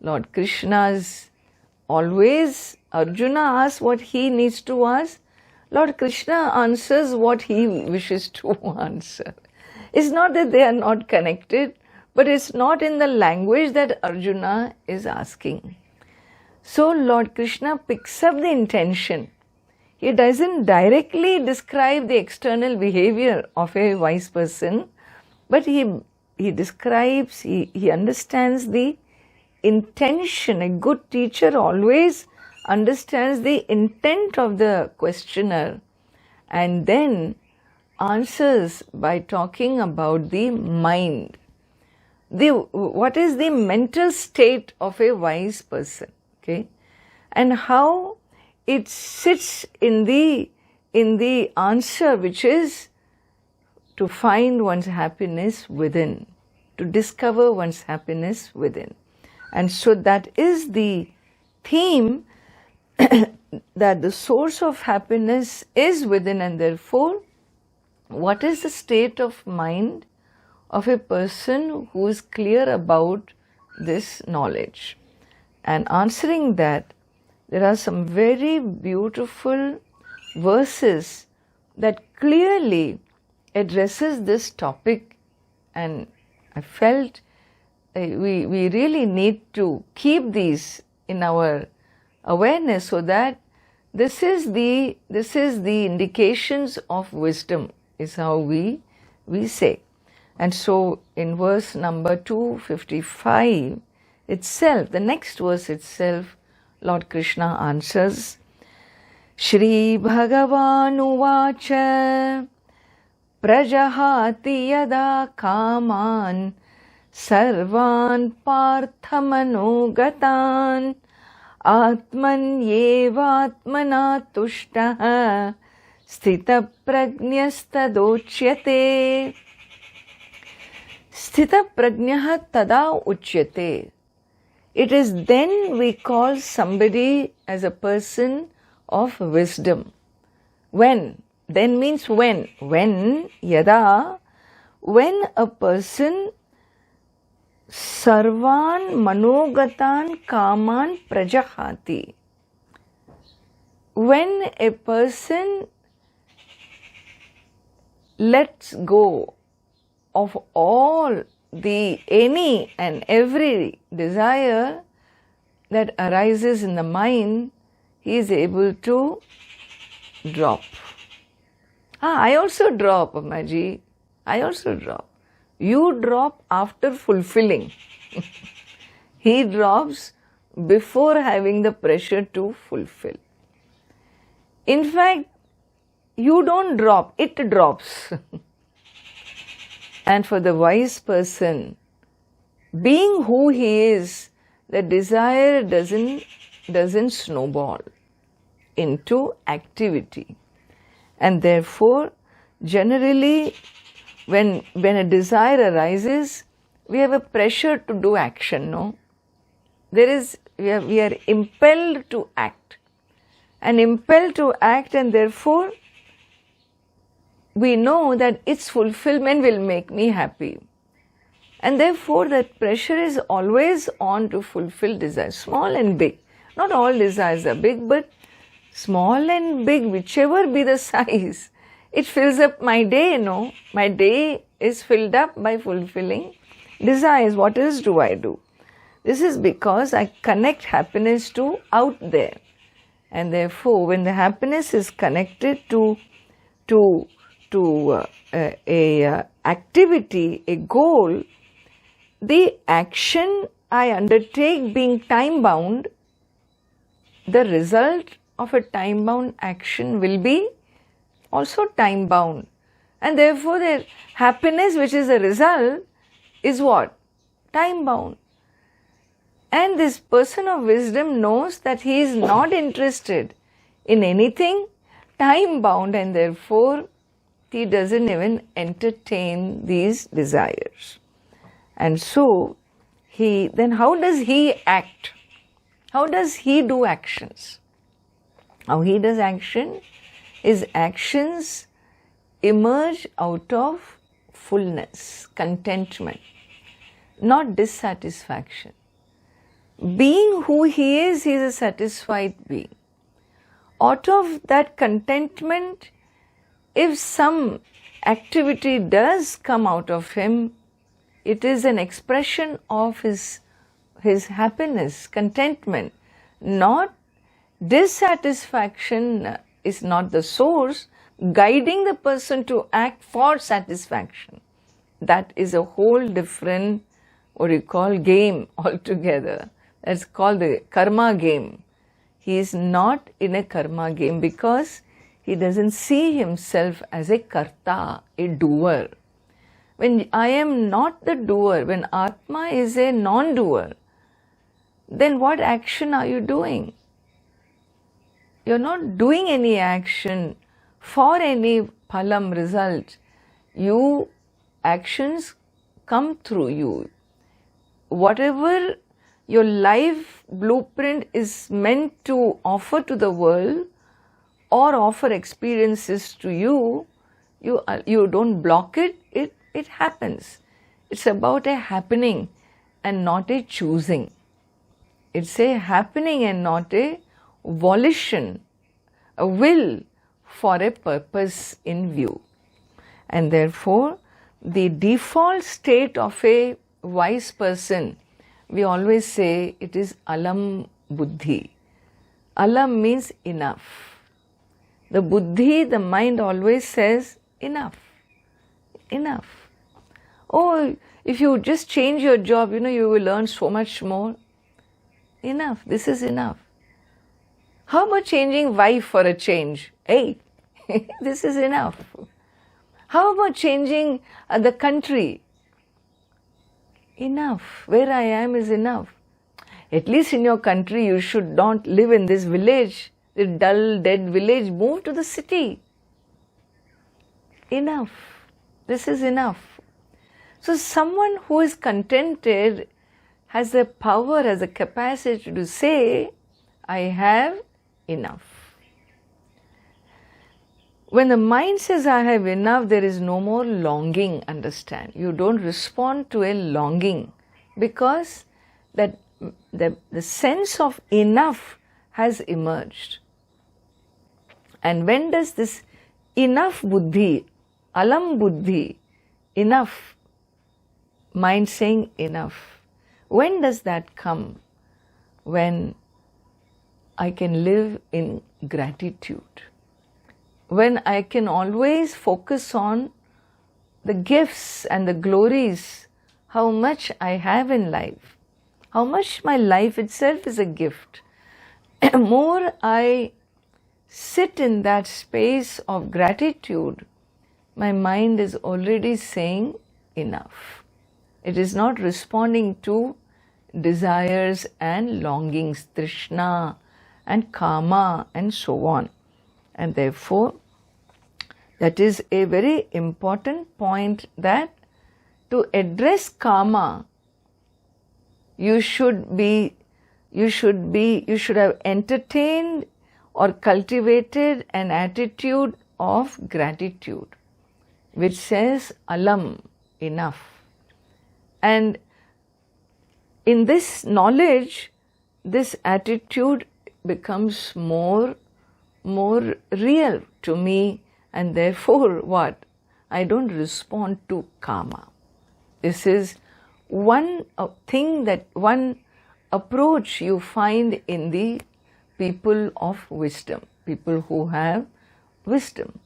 Lord Krishna's always, Arjuna asks what he needs to ask, Lord Krishna answers what he wishes to answer. It's not that they are not connected, but it's not in the language that Arjuna is asking. So Lord Krishna picks up the intention. He doesn't directly describe the external behavior of a wise person, but he describes, he understands the intention. A good teacher always understands the intent of the questioner and then answers by talking about the mind. What is the mental state of a wise person, okay? And how it sits in the answer, which is to find one's happiness within, to discover one's happiness within. And so that is the theme, that the source of happiness is within, and therefore what is the state of mind of a person who is clear about this knowledge. And answering that, there are some very beautiful verses that clearly addresses this topic, and I felt we really need to keep these in our awareness, so that this is the indications of wisdom, is how we say. And so in verse number 255 itself, the next verse itself, Lord Krishna answers, Shri Bhagavan Uvacha Prajahati Yada Kaman Sarvan Parthamanogatan Atman Yevatmana Tushtaha Sthithapragnyastadochyate. Sthithapragnya tada uchyate. It is then we call somebody as a person of wisdom. When? Then means when. When, yada, when a person sarvan manogatan kaman prajahati. When a person lets go of all any and every desire that arises in the mind, he is able to drop. I also drop, Ammaji. I also drop. You drop after fulfilling. He drops before having the pressure to fulfill. In fact, you don't drop, it drops. And for the wise person, being who he is, the desire doesn't snowball into activity. And therefore, generally, when a desire arises, we have a pressure to do action, no? We are impelled to act. And impelled to act, and therefore, we know that its fulfillment will make me happy. And therefore that pressure is always on to fulfill desires, small and big. Not all desires are big, but small and big, whichever be the size, it fills up my day, no? My day is filled up by fulfilling desires. What else do I do? This is because I connect happiness to out there. And therefore, when the happiness is connected to a activity, a goal, the action I undertake being time bound, the result of a time bound action will be also time bound. And therefore the happiness which is the result is what? Time bound. And this person of wisdom knows that he is not interested in anything time bound, and therefore he doesn't even entertain these desires. And so then how does he act? How does he do actions? How he does action? His actions emerge out of fullness, contentment, not dissatisfaction. being who he is a satisfied being. Out of that contentment, if some activity does come out of him, it is an expression of his happiness, contentment. Not dissatisfaction is not the source, guiding the person to act for satisfaction. That is a whole different, what you call, game altogether. That's called the karma game. He is not in a karma game because he doesn't see himself as a karta, a doer. When I am not the doer, when Atma is a non-doer, then what action are you doing? You're not doing any action for any phalam result. Actions come through you. Whatever your life blueprint is meant to offer to the world or offer experiences to you, you don't block it, it happens. It's about a happening and not a choosing. It's a happening and not a volition, a will for a purpose in view. And therefore, the default state of a wise person, we always say it is alam buddhi. Alam means enough. The buddhi, the mind always says enough, enough. Oh, if you just change your job, you will earn so much more. Enough, this is enough. How about changing wife for a change? Hey, this is enough. How about changing the country? Enough. Where I am is enough. At least in your country you should not live in this village, the dull, dead village. Move to the city. Enough. This is enough. So someone who is contented has the power, has the capacity to say, I have enough. When the mind says, I have enough, there is no more longing, understand. You don't respond to a longing because the sense of enough has emerged. And when does this enough buddhi, alam buddhi, enough, mind saying enough, when does that come? When I can live in gratitude. When I can always focus on the gifts and the glories, how much I have in life, how much my life itself is a gift. More I sit in that space of gratitude, my mind is already saying enough. It is not responding to desires and longings, trishna and kama and so on. And therefore, that is a very important point, that to address karma, you should have entertained or cultivated an attitude of gratitude, which says alam, enough. And in this knowledge, this attitude becomes more real to me, and therefore what? I don't respond to karma. This is one thing, that one approach you find in the people of wisdom, people who have wisdom.